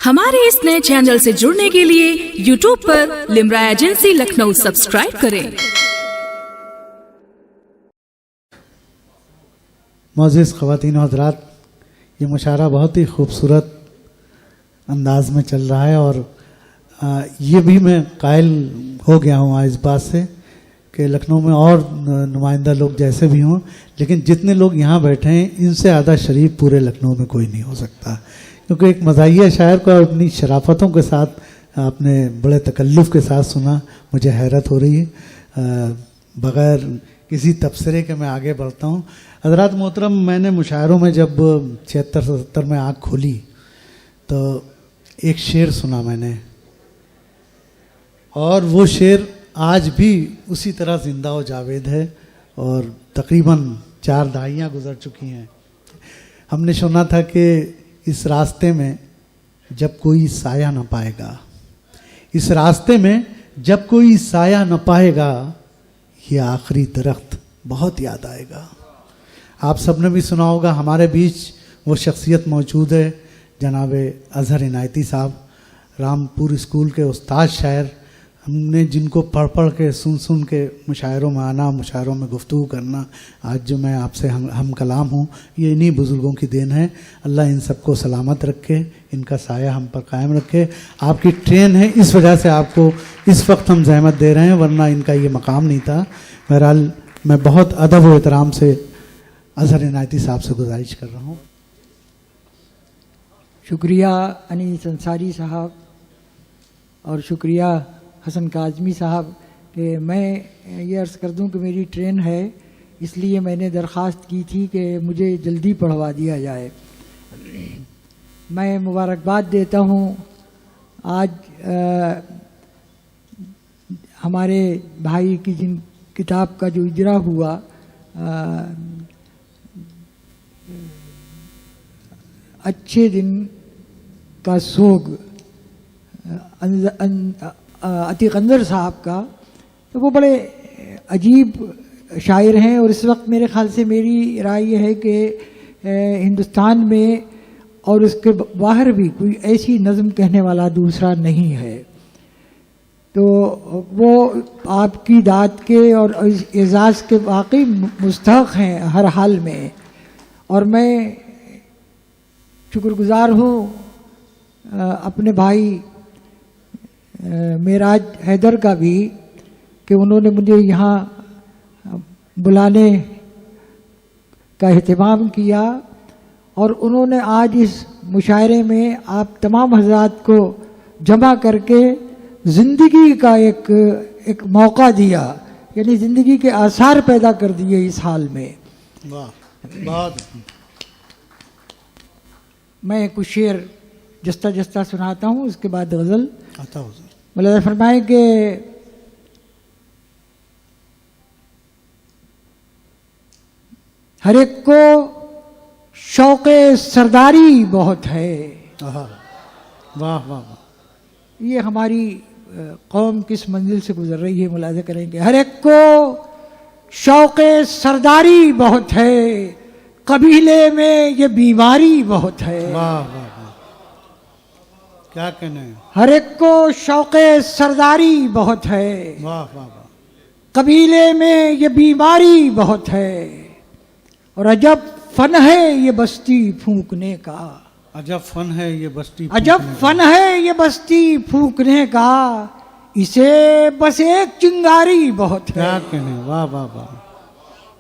हमारे इस नए चैनल से जुड़ने के लिए YouTube पर लिम्रा एजेंसी लखनऊ सब्सक्राइब करें। मोअज़्ज़िज़ ख़वातीन और हज़रात, ये मुशायरा बहुत ही खूबसूरत अंदाज में चल रहा है और ये भी मैं कायल हो गया हूँ आज इस बात से कि लखनऊ में और नुमाइंदा लोग जैसे भी हों, लेकिन जितने लोग यहाँ बैठे हैं इनसे ज़्यादा शरीफ पूरे लखनऊ में कोई नहीं हो सकता, क्योंकि एक मज़ाहिया शायर को अपनी शराफतों के साथ आपने बड़े तकल्लुफ़ के साथ सुना। मुझे हैरत हो रही है। बग़ैर किसी तबसरे के मैं आगे बढ़ता हूँ। हज़रात मोहतरम, मैंने मुशायरों में जब 76-77 में आँख खोली तो एक शेर सुना मैंने, और वो शेर आज भी उसी तरह ज़िंदा व जावेद है और तकरीबन 4 दहाइयाँ गुज़र चुकी हैं। हमने सुना था कि इस रास्ते में जब कोई साया न पाएगा, इस रास्ते में जब कोई साया न पाएगा, ये आखिरी दरख्त बहुत याद आएगा। आप सब ने भी सुना होगा। हमारे बीच वो शख्सियत मौजूद है, जनाब अज़हर इनायती साहब, रामपुर स्कूल के उस्ताद शायर। हमने जिनको पढ़ पढ़ के सुन के मुशायरों में आना, मुशायरों में गुफ्तगू करना, आज जो मैं आपसे हम कलाम हूँ, ये इन्हीं बुज़ुर्गों की देन है। अल्लाह इन सबको सलामत रखे, इनका साया हम पर कायम रखे। आपकी ट्रेन है, इस वजह से आपको इस वक्त हम जहमत दे रहे हैं, वरना इनका ये मकाम नहीं था। बहरहाल मैं बहुत अदब व एहतराम से अज़हर इनायती साहब से गुजारिश कर रहा हूँ। शुक्रिया अनीस अंसारी साहब और शुक्रिया हसन काज़मी साहब कि मैं ये अर्ज़ कर दूं कि मेरी ट्रेन है, इसलिए मैंने दरख्वास्त की थी कि मुझे जल्दी पढ़वा दिया जाए। मैं मुबारकबाद देता हूं। आज हमारे भाई की जिन किताब का जो इजरा हुआ, अच्छे दिन का सोग अतीक अंदर साहब का, तो वो बड़े अजीब शायर हैं। और इस वक्त मेरे ख्याल से मेरी राय ये है कि हिंदुस्तान में और उसके बाहर भी कोई ऐसी नज़म कहने वाला दूसरा नहीं है। तो वो आपकी दाद के और एजाज़ के वाकई मुस्तहक़ हैं हर हाल में, और मैं शुक्रगुज़ार हूँ अपने भाई मेराज हैदर का भी कि उन्होंने मुझे यहाँ बुलाने का एहतमाम किया और उन्होंने आज इस मुशायरे में आप तमाम हज़रात को जमा करके ज़िंदगी का एक मौका दिया, यानी ज़िंदगी के आसार पैदा कर दिए इस हाल में। बहुत मैं कुछ शेर जस्ता जस्ता सुनाता हूँ, उसके बाद गज़ल आता हूँ। मौलाना फरमाए कि हर एक को शौक़े सरदारी बहुत है। वाह वाह वाह। ये हमारी कौम किस मंजिल से गुजर रही है मुलाज़ा करेंगे। हर एक को शौक़े सरदारी बहुत है, कबीले में ये बीमारी बहुत है। वाह वाह, क्या कहना है। हर एक को शौक़े सरदारी बहुत है, वाह वाह वाह। कबीले में ये बीमारी बहुत है, और अजब फन है ये बस्ती फूंकने का। अजब फन है ये बस्ती, अजब फन है ये बस्ती फूंकने का, इसे बस एक चिंगारी बहुत है। क्या कहने। वाह वाह वाह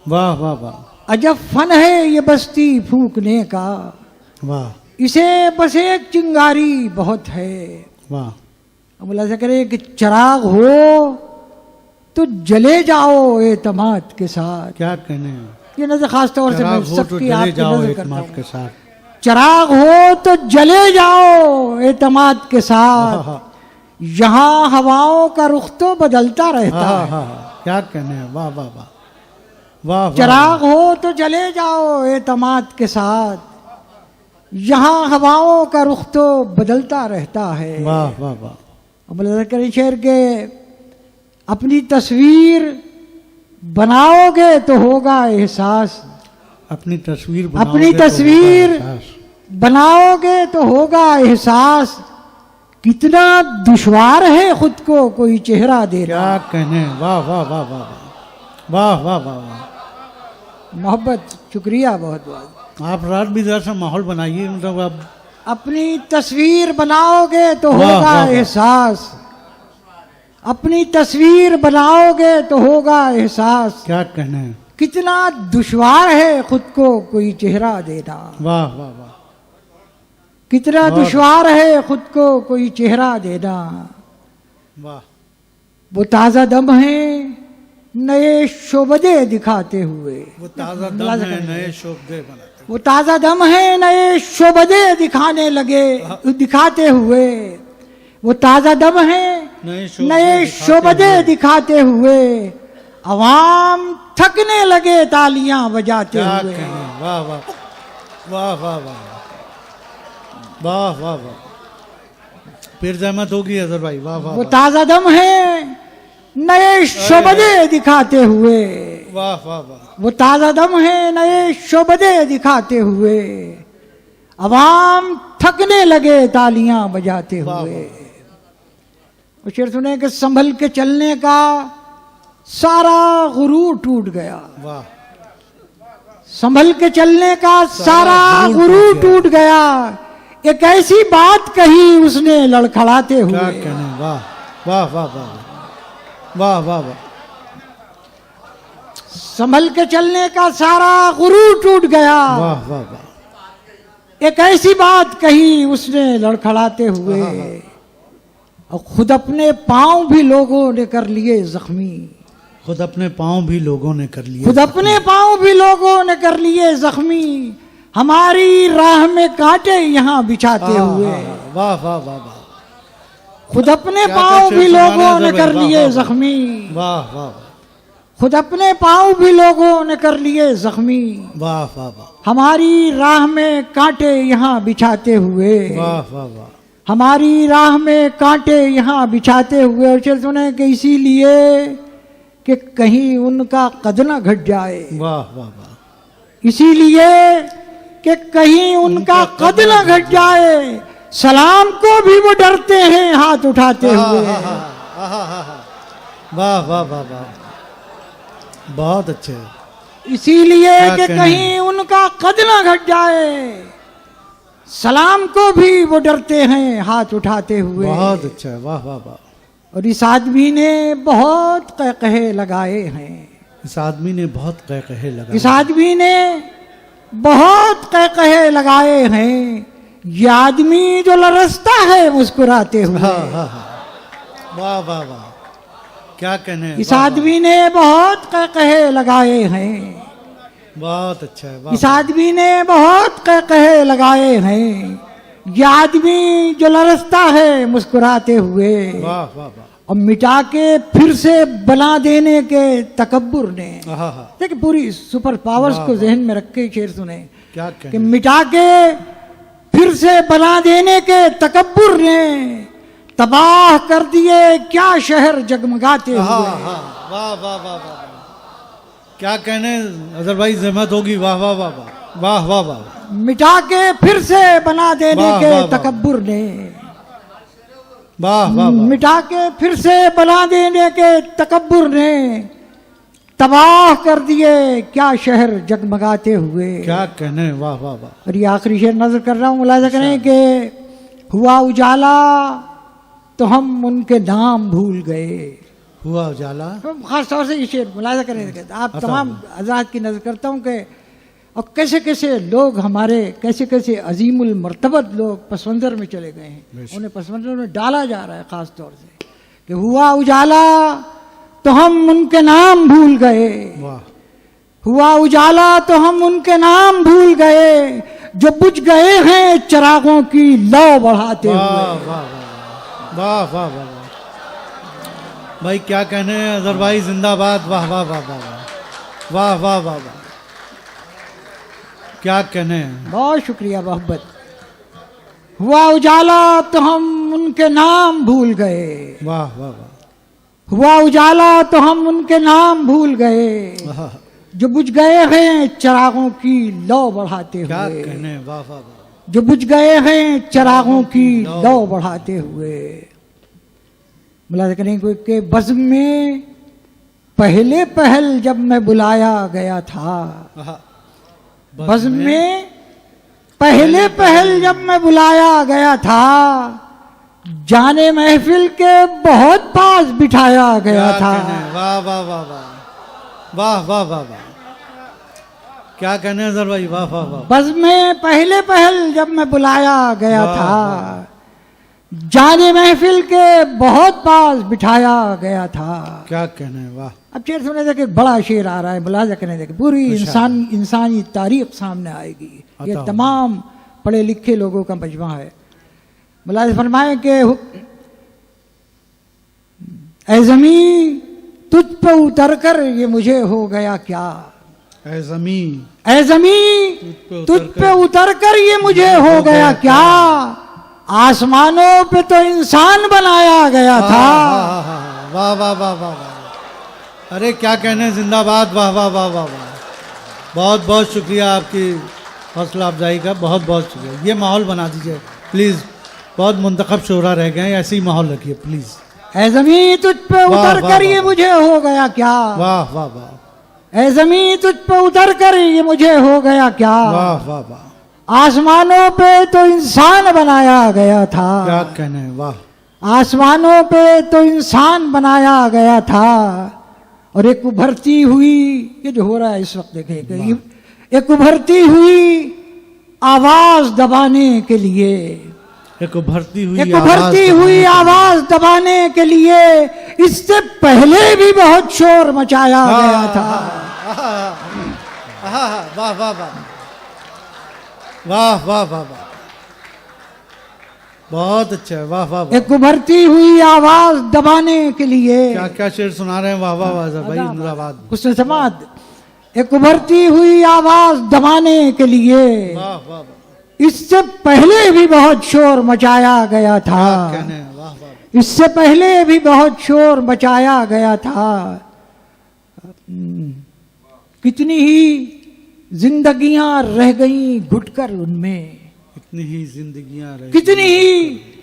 वाह वाह वाह। अजब फन है ये बस्ती फूंकने का, वाह। इसे बस एक चिंगारी बहुत है। वाह। मुलाज़ा करे कि चिराग हो तो जले जाओ एतमाद के साथ। क्या कहने। ये नजर खास तौर से मैं सबकी आपकी नजर करता हूं के साथ। चिराग हो तो जले जाओ एतमाद के साथ, यहाँ हवाओं का रुख तो बदलता रहता है। क्या कहने। वाह वाह वाह वाह। चिराग हो तो जले जाओ एतमाद के साथ, यहाँ हवाओं का रुख तो बदलता रहता है। वाह वाह वाह। मुलाज़ा करें शेर के अपनी तस्वीर बनाओगे तो होगा एहसास, अपनी तस्वीर बनाओगे तो होगा एहसास, कितना दुश्वार है खुद को कोई चेहरा देना। क्या कहने, वाह वाह वाह वाह वाह वाह वाह वाह। मोहब्बत, शुक्रिया बहुत बहुत। आप रात भी जरा सा माहौल बनाइए, मतलब आप अपनी तस्वीर बनाओगे तो वाह, होगा वाह, वाह। एहसास, अपनी तस्वीर बनाओगे तो होगा एहसास। क्या कहने, कितना दुश्वार है खुद को कोई चेहरा देना। वाह वाह वाह। कितना वाह। दुश्वार है खुद को कोई चेहरा देना। वाह। वो ताजा दम है नए शोबदे दिखाते हुए। वो ताजा दम है नए शोबदे बनाते। वो ताजा दम है नए शोबदे दिखाते हुए। वो ताजा दम है नए शोबदे दिखाते हुए। अवाम थकने लगे तालियां बजाते हुए। वाह वाह वाह वाह वाह वाह वाह वाह। फिर जहमत होगी अजहर भाई, वाह वाह। वो ताजा दम है नए शोबदे दिखाते हुए। वाह वाह वाह। वो ताजा दम है नए शोबदे दिखाते हुए। अवाम थकने लगे तालियां बजाते हुए। वो शेर सुने कि संभल के चलने का सारा गुरूर टूट गया। वाह। संभल के चलने का सारा गुरूर टूट गया। एक ऐसी बात कही उसने लड़खड़ाते हुए। क्या कहने, वाह वाह वाह वाह वाह वाह वाह। संभल के चलने का सारा गुरूर टूट गया। वाह वाह वाह। एक ऐसी बात कही उसने लड़खड़ाते हुए। और खुद अपने पांव भी लोगों ने कर लिए जख्मी। खुद अपने पांव भी लोगों ने कर लिए। खुद अपने पांव भी लोगों ने कर लिए जख्मी। हमारी राह में कांटे यहाँ बिछाते हुए। वाह वाह वाह वाह। खुद अपने पांव भी लोगों ने कर लिए जख्मी। वाह वाह। खुद अपने पांव भी लोगों ने कर लिए जख्मी। वाह वाह वाह। हमारी राह में कांटे यहाँ बिछाते हुए। वाह वाह वाह। हमारी राह में कांटे यहाँ बिछाते हुए। और चल सुने कि इसीलिए कि कहीं उनका कद न घट जाए। वाह वाह वाह। इसीलिए कि कहीं उनका कद न घट जाए। सलाम को भी वो डरते हैं हाथ उठाते हुए। वाह वाह वाह वाह। बहुत अच्छे। इसीलिए कि कहीं उनका कद न घट जाए। सलाम को भी वो डरते हैं हाथ उठाते हुए। बहुत अच्छा है, वाह वाह वाह। और इस आदमी ने बहुत कहकहे लगाए हैं। इस आदमी ने बहुत कहकहे लगाए। इस आदमी ने बहुत कहकहे लगाए हैं। ये आदमी जो लरसता है मुस्कुराते हुए। वाह वाह वाह। क्या कहने। इस आदमी ने बहुत कहकहे लगाए हैं। बहुत अच्छा है। इस आदमी ने बहुत कहकहे लगाए हैं। ये आदमी जो लरसता है मुस्कुराते हुए। वाह वाह वाह। और मिटा के फिर से बना देने के तकब्बुर ने। देखिए पूरी सुपर पावर्स को जहन में रख के शेर सुने। क्या कि मिटा के फिर से बना देने के तकब्बुर ने तबाह कर दिए क्या शहर जगमगाते हुए। वाह वाह वाह वाह। क्या कहने अजहर भाई, जहमत होगी। वाह वाह वाह वाह वाह वाह वाह। मिटा के फिर से बना देने के तकब्बुर ने। वाह वाह। मिटा के फिर से बना देने के तकब्बुर ने तबाह कर दिए क्या शहर जगमगाते हुए। क्या कहने, वाह वाह वाह। और ये आखिरी शेर नजर कर रहा हूँ, मुलाजा करें कि हुआ उजाला तो हम उनके नाम भूल गए। हुआ उजाला, खास तौर से ये शेर मुलाजा करें। आप तमाम हज़रात की नजर करता हूँ कि और कैसे कैसे लोग हमारे कैसे कैसे अजीमुल मर्तबत लोग पसमंजर में चले गए हैं। उन्हें पसमंजर में डाला जा रहा है खास तौर से कि हुआ उजाला तो हम उनके नाम भूल गए। हुआ उजाला तो हम उनके नाम भूल गए जो बुझ गए हैं चिरागों की लौ बढ़ाते हुए। वाह वाह वाह भाई, क्या कहने अजहर भाई, जिंदाबाद। वाह वाह वाह वाह वाह वाह वाह वाह। क्या कहने, बहुत शुक्रिया मोहब्बत। हुआ उजाला तो हम उनके नाम भूल गए। वाह वाह वाह। हुआ उजाला तो हम उनके नाम भूल गए जो बुझ गए हैं चिरागों की लौ बढ़ाते हुए। क्या कहने, वाह वाह वाह। जो बुझ गए हैं चिरागों की लौ बढ़ाते हुए। मुलाज़ा करें कि बज़्म में पहले पहल जब मैं बुलाया गया था, बज़्म में पहले पहल जब मैं बुलाया गया था, जाने महफिल के बहुत पास बिठाया गया था। वाह वाह वाह वाह वाह वाह वाह वाह, क्या कहने अजहर भाई, वाह वाह वाह। बज़्म में पहले पहल जब मैं बुलाया गया था, जाने महफिल के बहुत पास बिठाया गया था। क्या कहने, वाह। अब शेर सुने थे कि बड़ा शेर आ रहा है, मुलाज़ा करने थे कि पूरी इंसानी तारीख सामने आएगी। ये तमाम पढ़े लिखे लोगों का मजमा है। मुलाज़ा फरमाए कि ऐ ज़मीं तुझ पे उतर कर ये मुझे हो गया क्या, ऐ ज़मीं, ऐ ज़मीं तुझ पे उतर कर ये मुझे हो गया क्या, आसमानों पे तो इंसान बनाया गया था। वाह वाह वाह वाह वाह, अरे क्या कहने, जिंदाबाद, वाह वाह वाह वाह वाह। बहुत बहुत शुक्रिया आपकी हौसला अफजाई का, बहुत बहुत शुक्रिया। ये माहौल बना दीजिए प्लीज़, बहुत मुंतखब शोरा रह गए हैं, ऐसे ही माहौल रखिए प्लीज़। ऐ ज़मीं तुझ पे उतर कर ये मुझे हो गया क्या, वाह वाह वाह। ऐ ज़मीं तुझ पे उतर कर ये मुझे हो गया क्या, वाह वाह वाह। आसमानों पे तो इंसान बनाया गया था। क्या कहने, वाह। आसमानों पे तो इंसान बनाया गया था। और एक उभरती हुई, ये जो हो रहा है इस वक्त देखें, एक उभरती हुई आवाज दबाने के लिए, एक उभरती हुई आवाज दबाने के लिए इससे पहले भी बहुत शोर मचाया गया था। वाह वाह वाह वाह वाह वाह वाह, बहुत अच्छा है, वाह वाह। एक उभरती हुई आवाज दबाने के लिए, क्या क्या शेर सुना रहे हैं, वाह वाह वाह भाई, जिंदाबाद। उसने समाज, एक उभरती हुई आवाज दबाने के लिए वाह वाह, इससे पहले भी बहुत शोर मचाया गया था। वाह वाह, इससे पहले भी बहुत शोर मचाया गया था। कितनी ही जिंदगियां रह गईं घुटकर उनमें, कितनी ही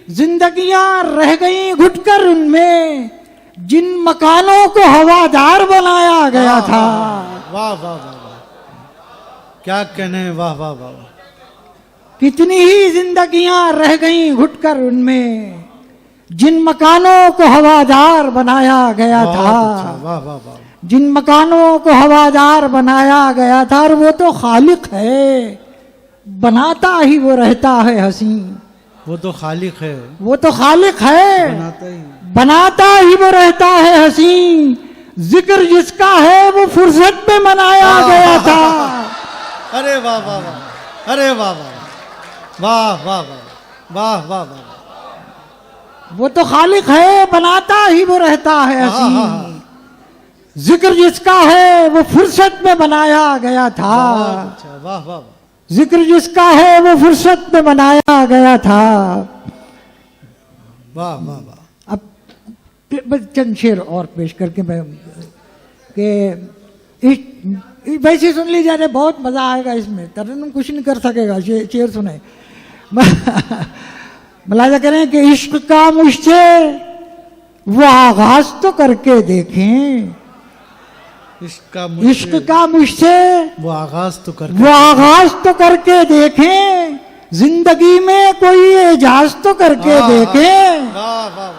जिंदगियां रह गईं घुटकर उनमें, जिन मकानों को हवादार बनाया गया था। वाह वाह वाह, क्या कहने, वाह वाह वाह। कितनी ही जिंदगियां रह गईं घुटकर उनमें, जिन मकानों को हवादार बनाया गया था। वाह वाह वाह, जिन मकानों को हवादार बनाया गया था। और वो तो खालिक है, बनाता ही वो रहता है हसीं। वो तो खालिक है, वो तो खालिक है, बनाता ही वो रहता है हसीं। जिक्र जिसका है वो फुर्सत में मनाया गया था। अरे वाह वाह वाह, अरे वाह वाह वाह वाह वाह वाह वाह। वो तो खालिक है, बनाता ही वो रहता है हसीं। जिक्र जिसका है वो फुर्सत में बनाया गया था। वाह वाह, जिक्र जिसका है वो फुर्सत में बनाया गया था। वाह वाह वाह। अब चंद शेर और पेश करके मैं कि वैसे सुन लीजिए, अरे बहुत मजा आएगा इसमें, तरन्नुम कुछ नहीं कर सकेगा। शेर सुने। मुलाज़ा करें कि इश्क का मुझसे वो आगाज तो करके देखें, इश्क का मुझसे वो आगाज तो करके देखें, जिंदगी में कोई एजाज तो करके देखें। वाह वाह वाह,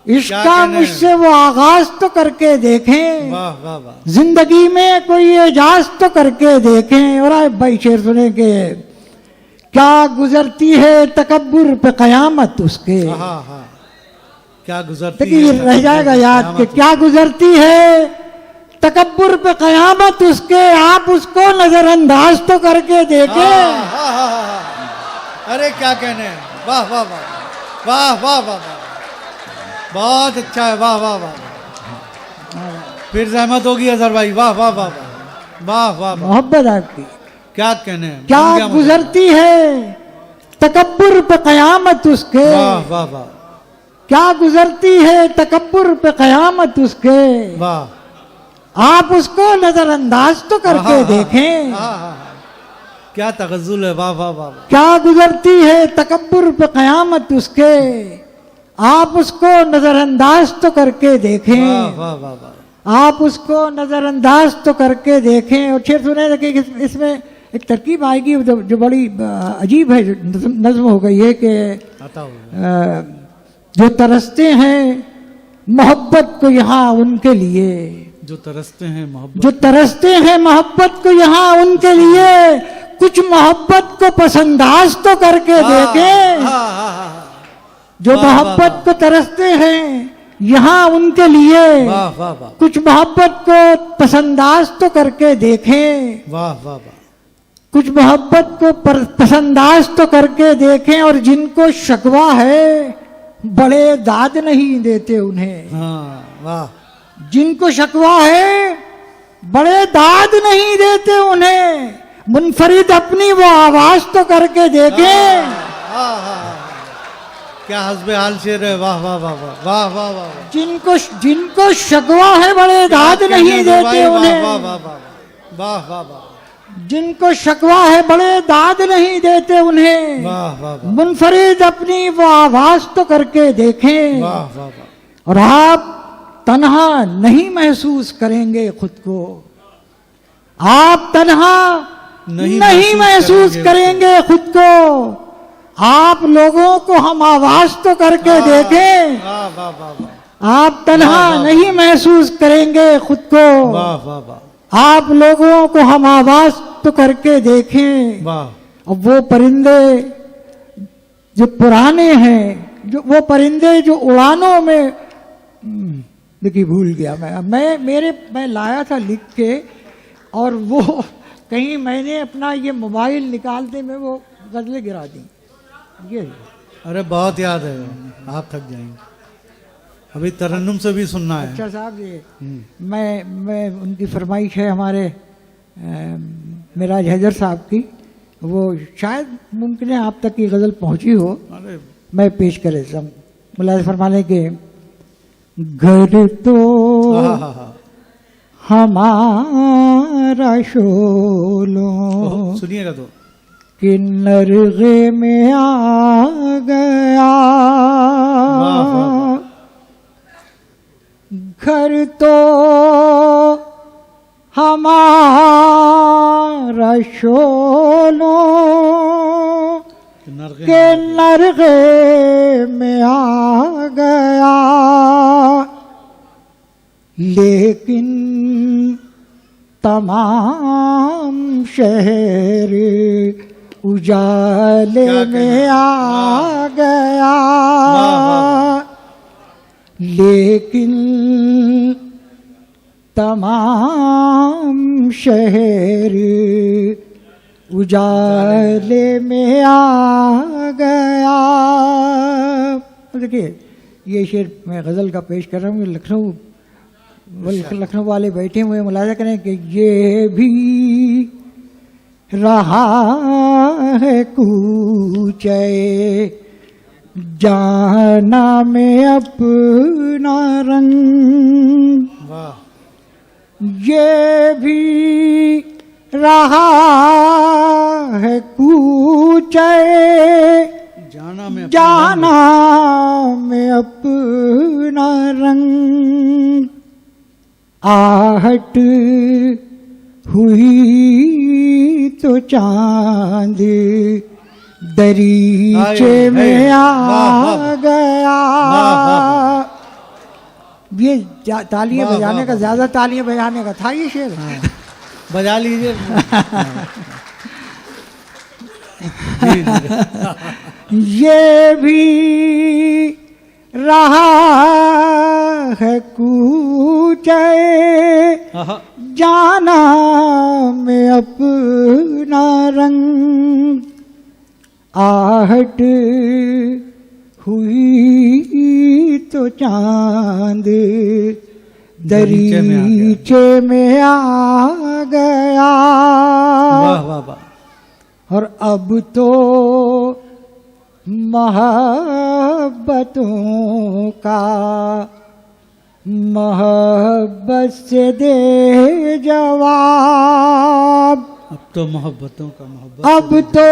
इश्क का मुझसे वो आगाज तो करके देखें, वाह वाह वाह, जिंदगी में कोई एजाज तो करके देखें। और आए भाई शेर सुने के क्या गुजरती है तकब्बुर पे कयामत उसके। क्या गुजरती, देखिए रह जाएगा याद कि क्या गुजरती है तकब्बुर पे कयामत उसके, आप उसको नजरअंदाज तो करके देखें। अरे क्या कहने, वाह वाह वाह वाह वाह वाह, बहुत अच्छा है, वाह वाह वाह। फिर सहमत होगी अजहर भाई, वाह वाह वाह वाह वाह, मोहब्बत आपकी। क्या कहने, क्या गुजरती है तकब्बुर पे कयामत उसके, वाह वाह वाह, क्या गुजरती है तकब्बुर पे कयामत उसके, वाह आप उसको नजरअंदाज तो करके देखें। क्या तगज़ुल है, वाह वाह वाह। क्या गुजरती है तकब्बुर पे क़यामत उसके, आप उसको नजरअंदाज तो करके देखें, वाह वाह वाह वाह। आप उसको नजरअंदाज तो करके देखें। और शेर सुने थे कि इसमें एक तरकीब आएगी जो बड़ी अजीब है, जो नज्म हो गई है कि आता होगा। जो तरसते हैं मोहब्बत को यहाँ उनके लिए, जो तरसते हैं मोहब्बत, जो तरसते हैं मोहब्बत को यहाँ उनके लिए, कुछ मोहब्बत को पसंदाज तो करके देखें। जो वाह, वाह, मोहब्बत वाह। को तरसते हैं यहाँ उनके लिए, वाह वाह वाह कुछ मोहब्बत को पसंदाज तो करके देखें, वाह वाह वाह। कुछ मोहब्बत को पसंदाज तो करके देखें। और जिनको शकवा है बड़े दाद नहीं देते उन्हें, हाँ वाह। जिनको शकवा है बड़े दाद नहीं देते उन्हें, मुनफरिद अपनी वो आवाज तो करके देखें। क्या हस्बे हाल शेर है, वाह वाह वाह वाह वाह वाह वाह। जिनको शकवा है बड़े दाद नहीं देते उन्हें, वाह वाह वाह वाह वाह वाह। जिनको शकवा है बड़े दाद नहीं देते उन्हें, वाह वाह वाह मुनफरिद अपनी वो आवाज तो करके देखें। वाह वाह वाह। और आप तन्हा नहीं महसूस करेंगे खुद को, आप तन्हा नहीं महसूस करेंगे खुद को, आप लोगों को हम आवाज तो करके देखें। वाह वाह वाह वाह। आप तन्हा नहीं महसूस करेंगे खुद को, वाह वाह वाह आप लोगों को हम आवाज तो करके देखें। वाह। और वो परिंदे जो पुराने हैं, जो वो परिंदे जो उड़ानों में, देखिए भूल गया मैं लाया था लिख के, और वो कहीं मैंने अपना ये मोबाइल निकालते में वो गजलें गिरा दी। ये अरे बहुत याद है, आप थक जाएंगे। अभी तरन्नुम से भी सुनना है। अच्छा साहब, ये मैं उनकी फरमाइश है हमारे मिराज हैदर साहब की, वो शायद मुमकिन है आप तक की गज़ल पहुंची हो, अरे मैं पेश करे सब मुलाज़ फरमाने के। घर तो हमारा शोलों सुनिएगा तो, कि नरगे में आ गया, घर तो हमारा शोलों के नरगे में आ गया, लेकिन तमाम शहर उजाले में आ गया, लेकिन तमाम शहर उजाले में आ गया। देखिए ये शेर मैं गज़ल का पेश कर रहा हूँ। लखनऊ वाले बैठे हुए मुलाजा करें कि ये भी रहा है कूचे जाना में अपना रंग, ये भी रहा है कूचे जाना में अपना रंग, आहट हुई तो चांद दरीचे में आ गया। ये तालियां बजाने का, ज्यादा तालियां बजाने का था ये शेर। बजा लीजिए। ये भी रहा है कूचे जाना में अपना रंग, आहट हुई तो चांद दरीचे में आ गया। वाह वाह वाह। और अब तो मोहब्बतों का मोहब्बत से दे जवाब, तो मोहब्बतों का मोहब्बत अब तो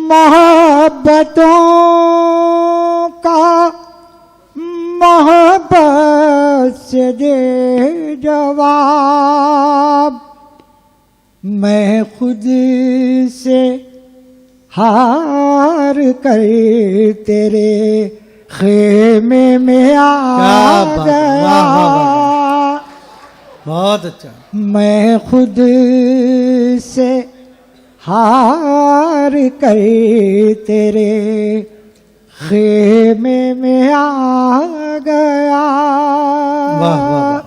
मोहब्बतों का मोहब्बत से दे जवाब, मैं खुद से हार कर तेरे खेमे में आ बात है, गया। वाह, वाह, वाह। बहुत अच्छा। मैं खुद से हार कर तेरे खेमे में आ गया। वाह, वाह, वाह।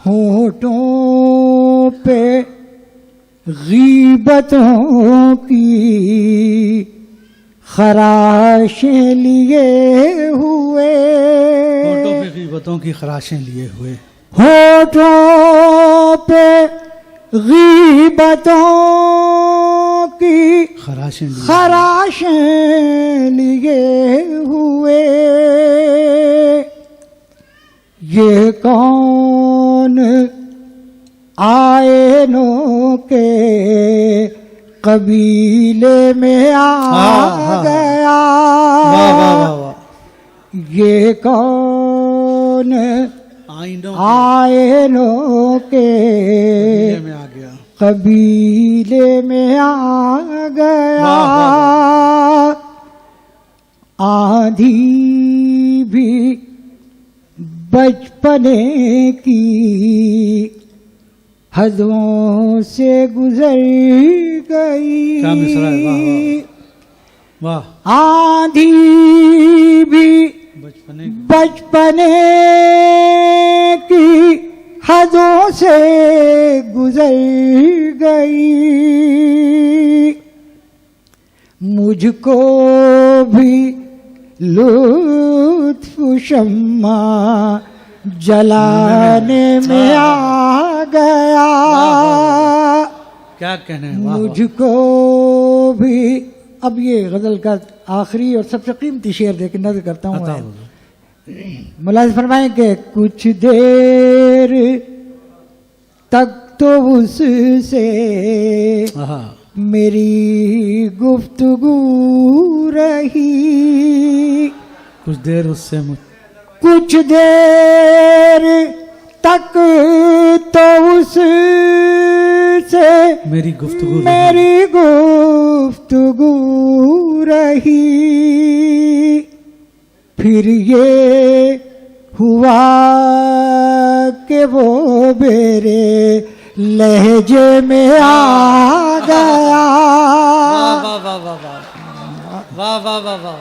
होठों पे गीबतों की खराशें लिए हुए, होठों पे गीबतों की खराशें लिए हुए, होठों पे गीबतों की खराशें लिए हुए। ये कौन आयनों के कबीले में आ गया। वाह, वाह, वाह, वाह। ये कौन आयनों के में आ गया, कबीले में आ गया। आंधी भी बचपने की हदों से गुजर गई। क्या मिसरा है, वाह, वाह। आंधी भी बचपने की हदों से गुजर गई। मुझको भी लुत्फ शम्मा जलाने में आ गया। क्या कहने, मुझको भी। अब ये गजल का आखिरी और सबसे कीमती शेर देकर नजर करता हूँ। मुलाज़ फरमाएं कि कुछ देर तक तो उससे मेरी गुफ्तगू रही, कुछ देर उससे कुछ देर तक तो उससे मेरी गुफ्तगू रही। फिर ये हुआ कि वो मेरे लहजे में आ गया। वाह, वाह, वाह, वाह, वाह, वाह, वाह, वाह, वाह।